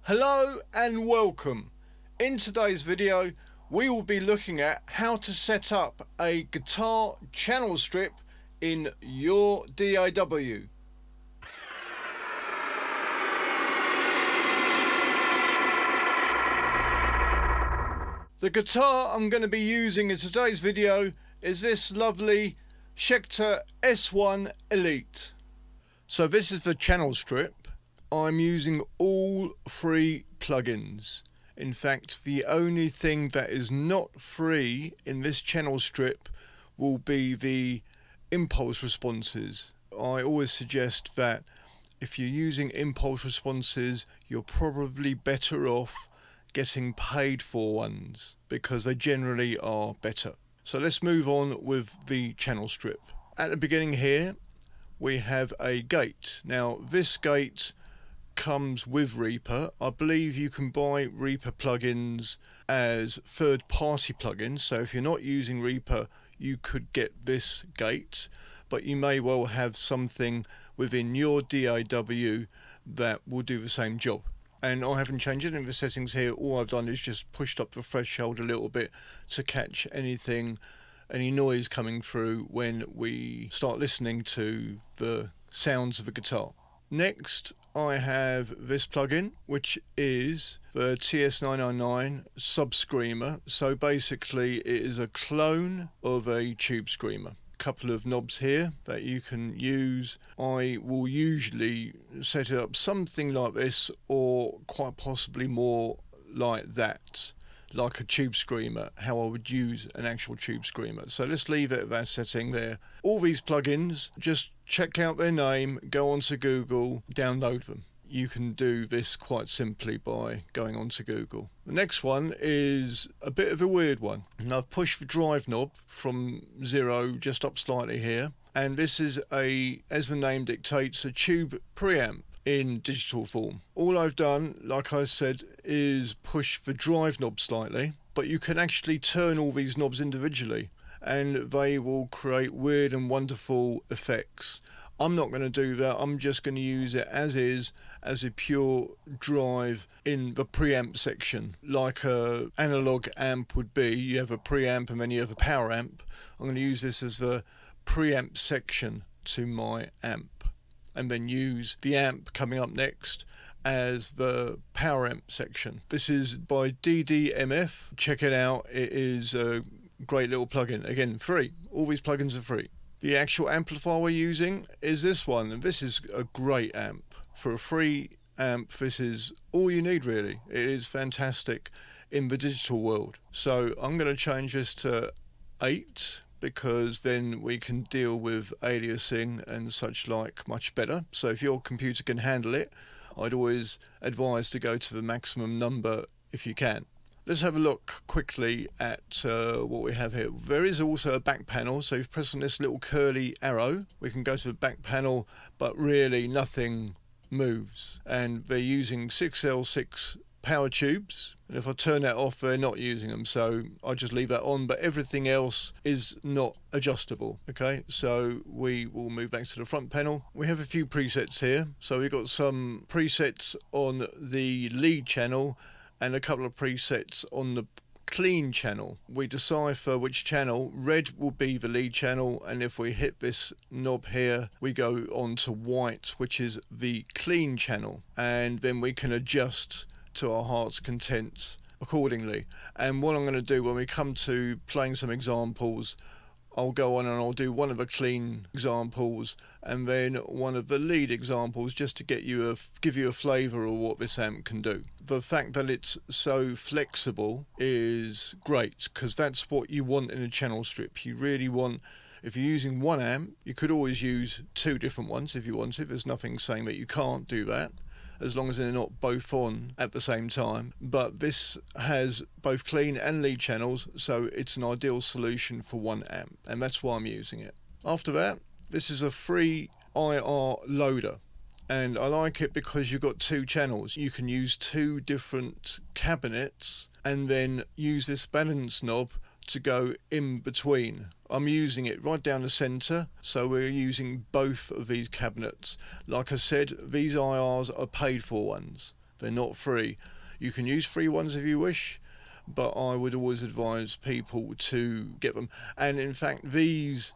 Hello and welcome. In today's video we will be looking at how to set up a guitar channel strip in your DAW. The guitar I'm going to be using in today's video is this lovely Schecter S1 Elite. So this is the channel strip. I'm using all free plugins. In fact, the only thing that is not free in this channel strip will be the impulse responses. I always suggest that if you're using impulse responses, you're probably better off getting paid for ones because they generally are better. So let's move on with the channel strip. At the beginning here we have a gate. Now this gate comes with Reaper. I believe you can buy Reaper plugins as third-party plugins, so if you're not using Reaper you could get this gate, but you may well have something within your DAW that will do the same job. And I haven't changed any of the settings here. All I've done is just pushed up the threshold a little bit to catch any noise coming through when we start listening to the sounds of the guitar. Next I have this plugin, which is the TS999 Sub Screamer. So basically it is a clone of a tube screamer. Couple of knobs here that you can use. I will usually set it up something like this, or quite possibly more like that, like a tube screamer, how I would use an actual tube screamer. So let's leave it at that setting there. All these plugins, just check out their name, go onto Google, download them. You can do this quite simply by going onto Google. The next one is a bit of a weird one. And I've pushed the drive knob from 0 just up slightly here. And this is as the name dictates, a tube preamp in digital form. All I've done, like I said, is push the drive knob slightly, but you can actually turn all these knobs individually and they will create weird and wonderful effects. I'm not going to do that. I'm just going to use it as is, as a pure drive in the preamp section, like a analog amp would be. You have a preamp and then you have a power amp. I'm going to use this as the preamp section to my amp, and then use the amp coming up next as the power amp section. This is by DDMF. Check it out. It is a great little plugin. Again, free. All these plugins are free. The actual amplifier we're using is this one, and this is a great amp. For a free amp, this is all you need really. It is fantastic in the digital world. So I'm going to change this to 8, because then we can deal with aliasing and such like much better. So if your computer can handle it, I'd always advise to go to the maximum number if you can. Let's have a look quickly at what we have here. There is also a back panel, so if you press on this little curly arrow, we can go to the back panel, but really nothing moves. And they're using 6L6 power tubes, and if I turn that off they're not using them, so I just leave that on, but everything else is not adjustable. Okay, so we will move back to the front panel. We have a few presets here, so we've got some presets on the lead channel and a couple of presets on the clean channel. We decipher which channel. Red will be the lead channel, and if we hit this knob here we go on to white, which is the clean channel, and then we can adjust to our heart's content accordingly. And what I'm going to do when we come to playing some examples, I'll go on and I'll do one of the clean examples and then one of the lead examples, just to give you a flavour of what this amp can do. The fact that it's so flexible is great, because that's what you want in a channel strip. You really want, if you're using one amp, you could always use 2 different ones if you wanted. There's nothing saying that you can't do that, as long as they're not both on at the same time. But this has both clean and lead channels, so it's an ideal solution for one amp, and that's why I'm using it. After that, this is a free IR loader, and I like it because you've got 2 channels. You can use 2 different cabinets and then use this balance knob to go in between. I'm using it right down the center, so we're using both of these cabinets. Like I said, these IRs are paid for ones, They're not free. You can use free ones if you wish, but I would always advise people to get them. And in fact, these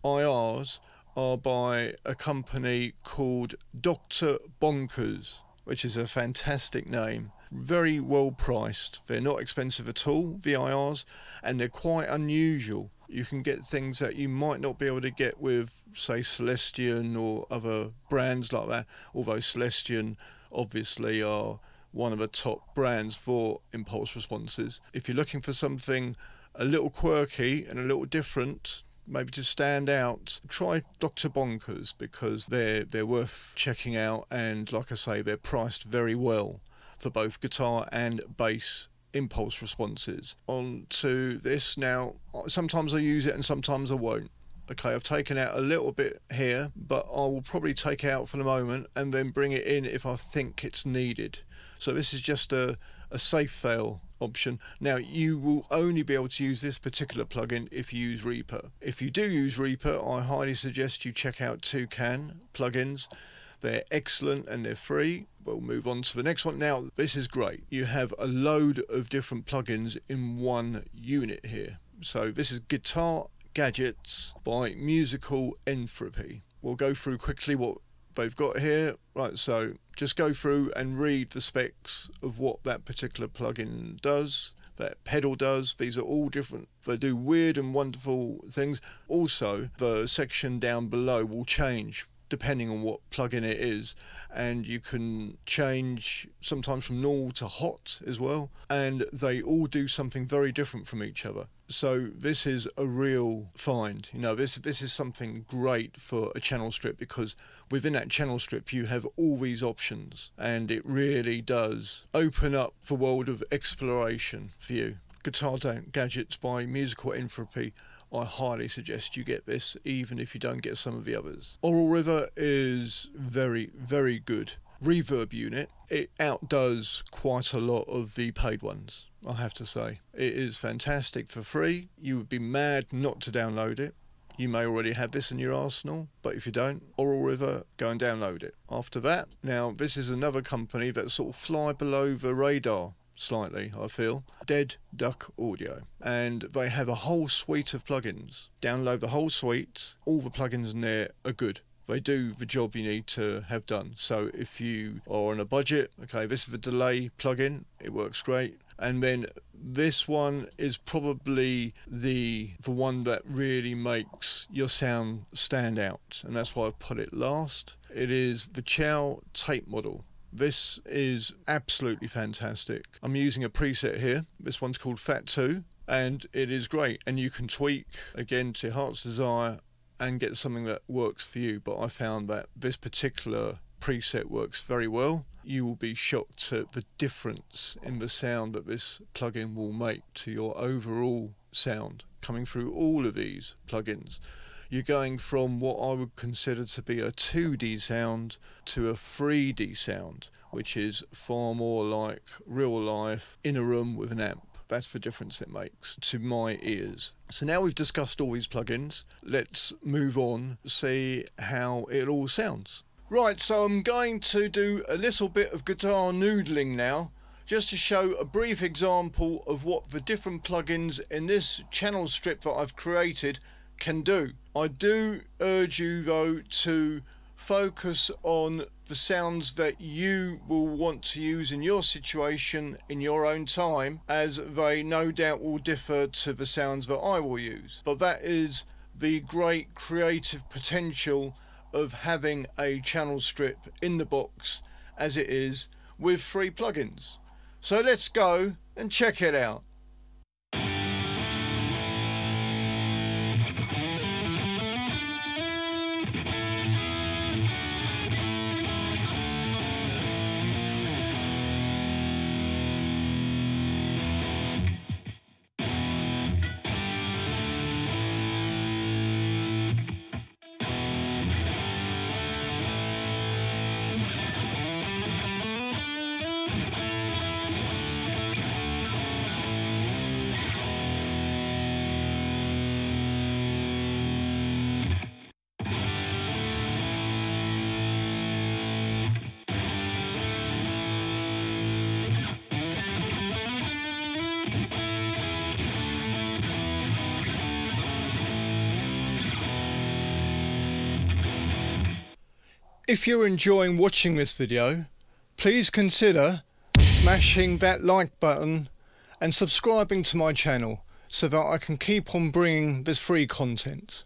IRs are by a company called Dr. Bonkers, which is a fantastic name. Very well priced. They're not expensive at all, the IRs, and they're quite unusual. You can get things that you might not be able to get with, say, Celestion or other brands like that, although Celestion obviously are one of the top brands for impulse responses. If you're looking for something a little quirky and a little different, maybe to stand out, try Dr. Bonkers, because they're worth checking out, and like I say, they're priced very well for both guitar and bass impulse responses. On to this now. Sometimes I use it and sometimes I won't. Okay, I've taken out a little bit here, but I will probably take it out for the moment and then bring it in if I think it's needed. So this is just a safe fail option. Now, you will only be able to use this particular plugin if you use Reaper. If you do use Reaper, I highly suggest you check out Toucan plugins. They're excellent and they're free. We'll move on to the next one. Now, this is great. You have a load of different plugins in one unit here. So this is Guitar Gadgets by Musical Entropy. We'll go through quickly what they've got here. Right, so just go through and read the specs of what that particular plugin does, that pedal does. These are all different. They do weird and wonderful things. Also, the section down below will change depending on what plugin it is, and you can change sometimes from normal to hot as well, and they all do something very different from each other. So this is a real find. You know, this is something great for a channel strip, because within that channel strip you have all these options, and it really does open up the world of exploration for you. Guitar Gadgets by Musical Entropy. I highly suggest you get this, even if you don't get some of the others. Aural River is very, very good reverb unit. It outdoes quite a lot of the paid ones, I have to say. It is fantastic for free. You would be mad not to download it. You may already have this in your arsenal, but if you don't, Aural River, go and download it. After that, now this is another company that sort of fly below the radar slightly, I feel. Dead Duck Audio, and they have a whole suite of plugins. Download the whole suite. All the plugins in there are good. They do the job you need to have done. So if you are on a budget, okay, this is the delay plugin. It works great. And then this one is probably the one that really makes your sound stand out, and that's why I put it last. It is the Chow tape model. This is absolutely fantastic. I'm using a preset here. This one's called Fat 2, and it is great. And you can tweak, again, to heart's desire and get something that works for you. But I found that this particular preset works very well. You will be shocked at the difference in the sound that this plugin will make to your overall sound coming through all of these plugins. You're going from what I would consider to be a 2D sound to a 3D sound, which is far more like real life in a room with an amp. That's the difference it makes to my ears. So now we've discussed all these plugins, let's move on, see how it all sounds. Right, so I'm going to do a little bit of guitar noodling now, just to show a brief example of what the different plugins in this channel strip that I've created can do. I do urge you though to focus on the sounds that you will want to use in your situation in your own time, as they no doubt will differ to the sounds that I will use. But that is the great creative potential of having a channel strip in the box as it is, with free plugins. So let's go and check it out. If you're enjoying watching this video, please consider smashing that like button and subscribing to my channel so that I can keep on bringing this free content.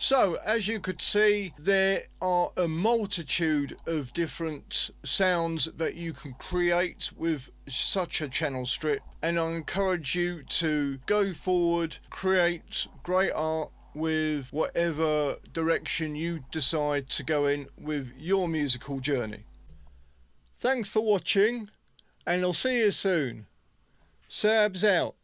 So as you could see, there are a multitude of different sounds that you can create with such a channel strip, and I encourage you to go forward, create great art with whatever direction you decide to go in with your musical journey. Thanks for watching, and I'll see you soon. Sabs out.